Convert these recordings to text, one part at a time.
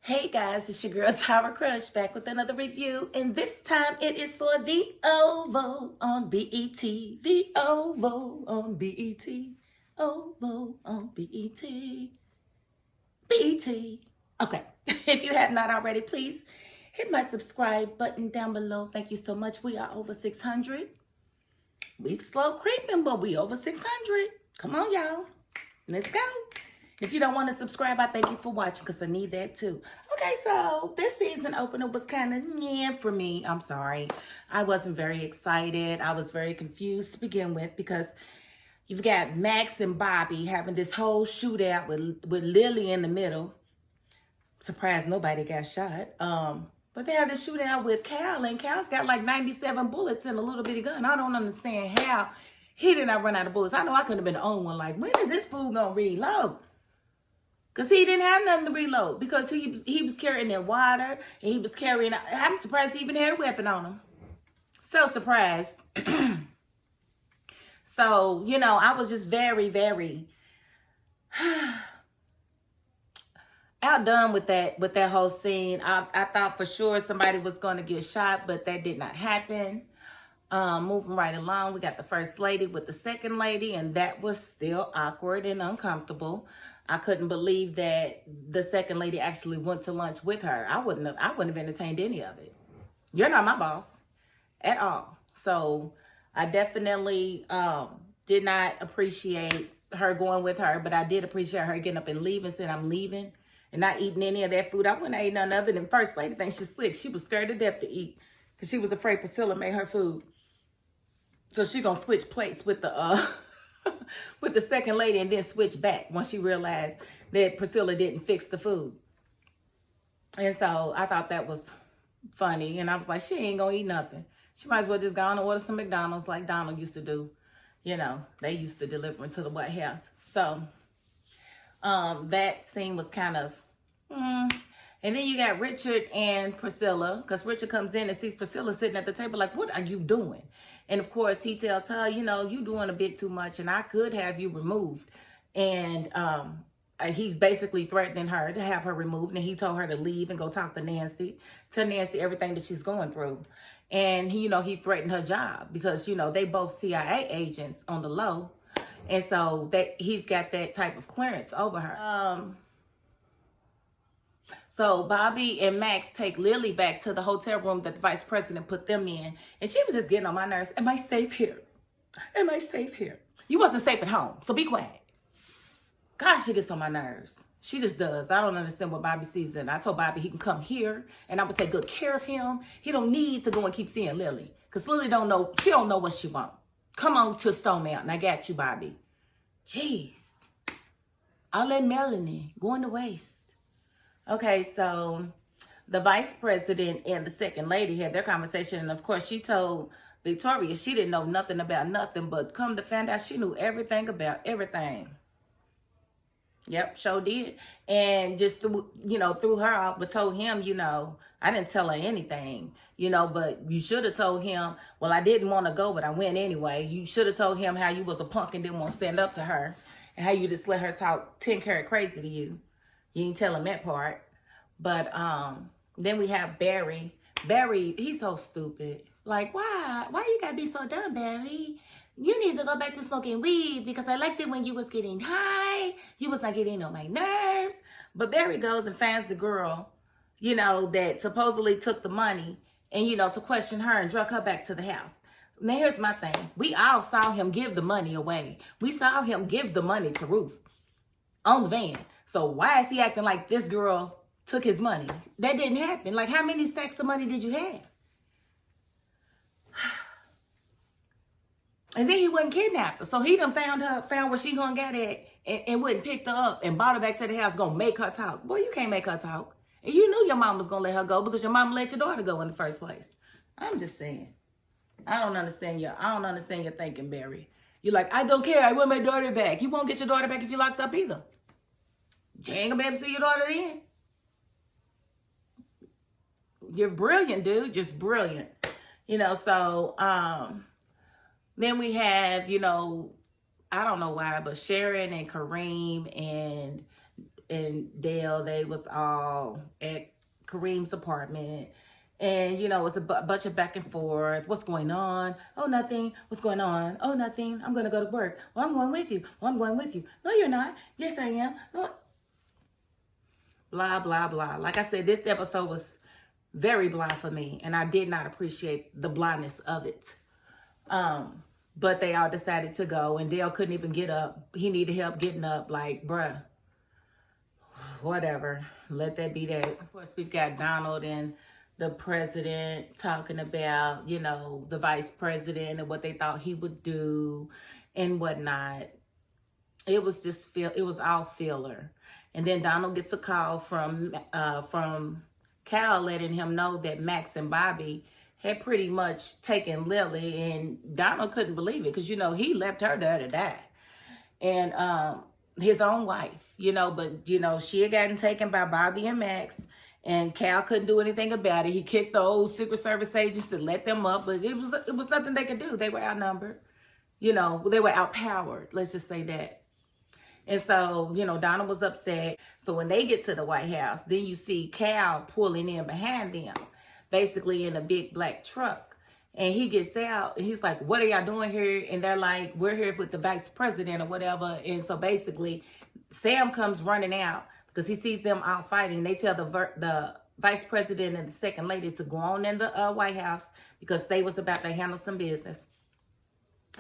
Hey guys, it's your girl Tyra Crush back with another review, and this time it is for The Oval on BET. The Oval on BET. Oval on BET. BET. Okay, if you have not already, please hit my subscribe button down below. Thank you so much. We are over 600. We slow creeping, but we over 600. Come on, y'all. Let's go. If you don't want to subscribe, I thank you for watching because I need that too. Okay, so this season opener was kind of for me. I'm sorry. I wasn't very excited. I was very confused to begin with because you've got Max and Bobby having this whole shootout with Lily in the middle. Surprised nobody got shot. But they have this shootout with Cal, and Cal's got like 97 bullets in a little bitty gun. I don't understand how he did not run out of bullets. I know I couldn't have been the only one. Like, when is this fool gonna reload? Because he didn't have nothing to reload. Because he was carrying that water. And he was carrying... I'm surprised he even had a weapon on him. So surprised. So, you know, I was just very, very... outdone with that whole scene. I thought for sure somebody was going to get shot. But that did not happen. Moving right along, we got the first lady with the second lady. And that was still awkward and uncomfortable. I couldn't believe that the second lady actually went to lunch with her. I wouldn't have entertained any of it. You're not my boss at all. So I definitely did not appreciate her going with her, but I did appreciate her getting up and leaving, saying I'm leaving and not eating any of that food. I wouldn't have ate none of it. And first lady thinks she's slick. She was scared to death to eat because she was afraid Priscilla made her food. So she gonna switch plates with the with the second lady and then switch back once she realized that Priscilla didn't fix the food. And so I thought that was funny. And I was like, she ain't gonna eat nothing. She might as well just go on and order some McDonald's like Donald used to do. You know, they used to deliver them to the White House. So that scene was kind of, And then you got Richard and Priscilla, because Richard comes in and sees Priscilla sitting at the table like, what are you doing? And of course, he tells her, you know, you doing a bit too much and I could have you removed. And he's basically threatening her to have her removed. And he told her to leave and go talk to Nancy, tell Nancy everything that she's going through. And, he threatened her job because, they both CIA agents on the low. And so he's got that type of clearance over her. So Bobby and Max take Lily back to the hotel room that the vice president put them in. And she was just getting on my nerves. Am I safe here? Am I safe here? You wasn't safe at home, so be quiet. God, she gets on my nerves. She just does. I don't understand what Bobby sees in. I told Bobby he can come here and I'm going to take good care of him. He don't need to go and keep seeing Lily. Because Lily don't know. She don't know what she wants. Come on to Stone Mountain. I got you, Bobby. Jeez. I'll let Melanie go in the waste. Okay, so the vice president and the second lady had their conversation. And, of course, she told Victoria she didn't know nothing about nothing. But come to find out, she knew everything about everything. Yep, sure did. And just, threw her off, but told him, I didn't tell her anything, but you should have told him, well, I didn't want to go, but I went anyway. You should have told him how you was a punk and didn't want to stand up to her and how you just let her talk 10 karat crazy to you. You didn't tell him that part. But then we have Barry. Barry, he's so stupid. Like, why you gotta be so dumb, Barry? You need to go back to smoking weed because I liked it when you was getting high. You was not getting on my nerves. But Barry goes and finds the girl, that supposedly took the money and, to question her and drug her back to the house. Now, here's my thing. We all saw him give the money away. We saw him give the money to Ruth on the van. So why is he acting like this girl took his money? That didn't happen. Like, how many stacks of money did you have? And then he wasn't kidnapped her. So he done found where she gonna get at and went and picked her up and brought her back to the house, gonna make her talk. Boy, you can't make her talk. And you knew your mom was gonna let her go because your mom let your daughter go in the first place. I'm just saying. I don't understand your thinking, Barry. You're like, I don't care. I want my daughter back. You won't get your daughter back if you're locked up either. You ain't gonna be able to see your daughter then. You're brilliant, dude. Just brilliant. So then we have, I don't know why, but Sharon and Kareem and Dale, they was all at Kareem's apartment. And, you know, it's a bunch of back and forth. What's going on? Oh, nothing. What's going on? Oh, nothing. I'm going to go to work. Well, I'm going with you. Well, I'm going with you. No, you're not. Yes, I am. No. Blah, blah, blah. Like I said, this episode was very blah for me. And I did not appreciate the blindness of it. But they all decided to go. And Dale couldn't even get up. He needed help getting up. Like, bruh. Whatever. Let that be that. Of course, we've got Donald and the president talking about, you know, the vice president and what they thought he would do and whatnot. It was just it was all filler. And then Donald gets a call from Cal letting him know that Max and Bobby had pretty much taken Lily, and Donald couldn't believe it because, you know, he left her there to die. And his own wife, you know, but, you know, she had gotten taken by Bobby and Max. And Cal couldn't do anything about it. He kicked the old Secret Service agents to let them up, but it was nothing they could do. They were outnumbered. You know, they were outpowered. Let's just say that. And so, you know, Donald was upset. So when they get to the White House, then you see Cal pulling in behind them, basically in a big black truck. And he gets out and he's like, what are y'all doing here? And they're like, we're here with the vice president or whatever. And so basically, Sam comes running out because he sees them out fighting. They tell the vice president and the second lady to go on in the White House because they was about to handle some business.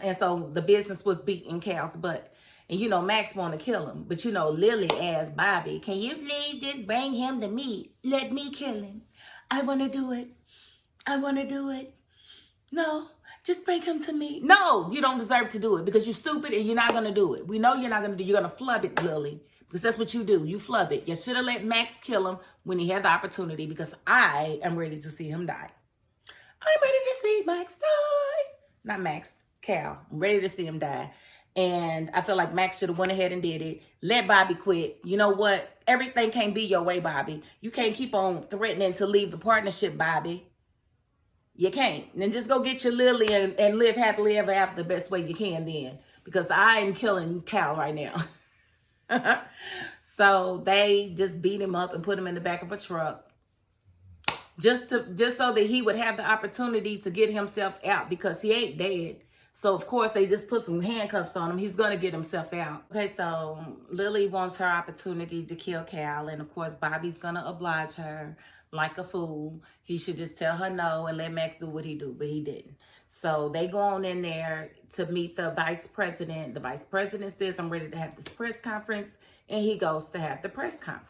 And so the business was beating Cal's butt. And, you know, Max wanted to kill him. But, you know, Lily asked Bobby, can you please just bring him to me? Let me kill him. I want to do it. I want to do it. No, just bring him to me. No, you don't deserve to do it because you're stupid and you're not going to do it. We know you're not going to do it. You're going to flub it, Lily. Because that's what you do. You flub it. You should have let Max kill him when he had the opportunity because I am ready to see him die. I'm ready to see Max die. Not Max, Cal. I'm ready to see him die. And I feel like Max should have went ahead and did it. Let Bobby quit. You know what? Everything can't be your way, Bobby. You can't keep on threatening to leave the partnership, Bobby. You can't. Then just go get your Lily and live happily ever after the best way you can then. Because I am killing Cal right now. So they just beat him up and put him in the back of a truck just so that he would have the opportunity to get himself out because he ain't dead. So of course they just put some handcuffs on him. He's gonna get himself out. Okay, so Lily wants her opportunity to kill Cal, and of course Bobby's gonna oblige her like a fool. He should just tell her no and let Max do what he do, but he didn't. So they go on in there to meet the vice president. The vice president says, I'm ready to have this press conference. And he goes to have the press conference.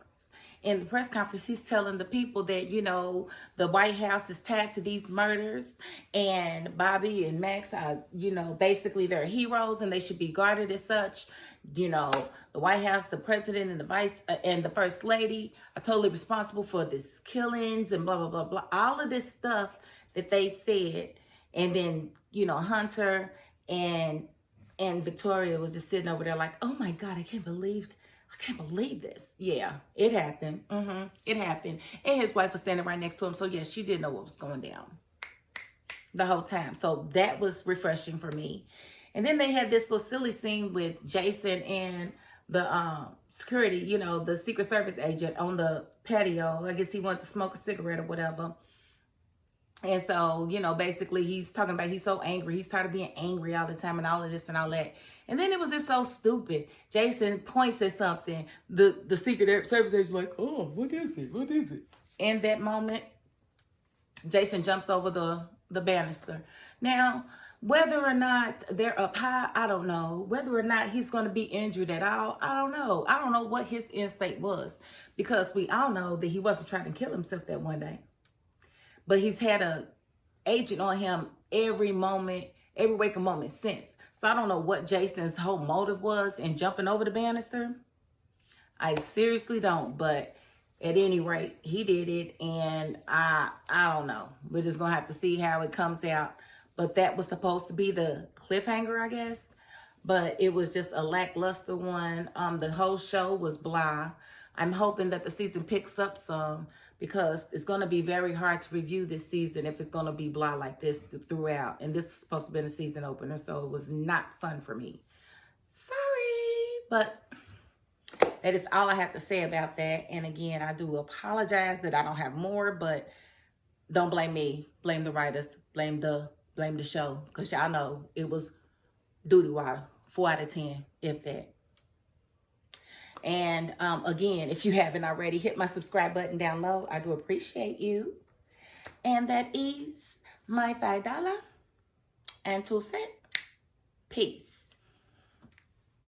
In the press conference, he's telling the people that, you know, the White House is tied to these murders. And Bobby and Max are, you know, basically they're heroes and they should be guarded as such. You know, the White House, the president and the vice and the first lady are totally responsible for these killings and blah, blah, blah, blah. All of this stuff that they said. And then, you know, Hunter and Victoria was just sitting over there like, oh my God, I can't believe this. Yeah, it happened. It happened. And his wife was standing right next to him. So yeah, she did know what was going down the whole time. So that was refreshing for me. And then they had this little silly scene with Jason and the security, you know, the Secret Service agent on the patio. I guess he wanted to smoke a cigarette or whatever. And so, you know, basically he's talking about he's so angry. He's tired of being angry all the time and all of this and all that. And then it was just so stupid. Jason points at something. The Secret Service agent's like, oh, what is it? What is it? In that moment, Jason jumps over the banister. Now, whether or not they're up high, I don't know. Whether or not he's going to be injured at all, I don't know. I don't know what his instinct was. Because we all know that he wasn't trying to kill himself that one day. But he's had a agent on him every moment, every waking moment since. So I don't know what Jason's whole motive was in jumping over the banister. I seriously don't. But at any rate, he did it. And I don't know. We're just going to have to see how it comes out. But that was supposed to be the cliffhanger, I guess. But it was just a lackluster one. The whole show was blah. I'm hoping that the season picks up some. Because it's going to be very hard to review this season if it's going to be blah like this throughout. And this is supposed to be a season opener, so it was not fun for me. Sorry, but that is all I have to say about that. And again, I do apologize that I don't have more, but don't blame me. Blame the writers. Blame the show. Because y'all know it was duty water. 4 out of 10, if that. And again, if you haven't already, hit my subscribe button down low. I do appreciate you. And that is my $5 and 2 cents. Peace.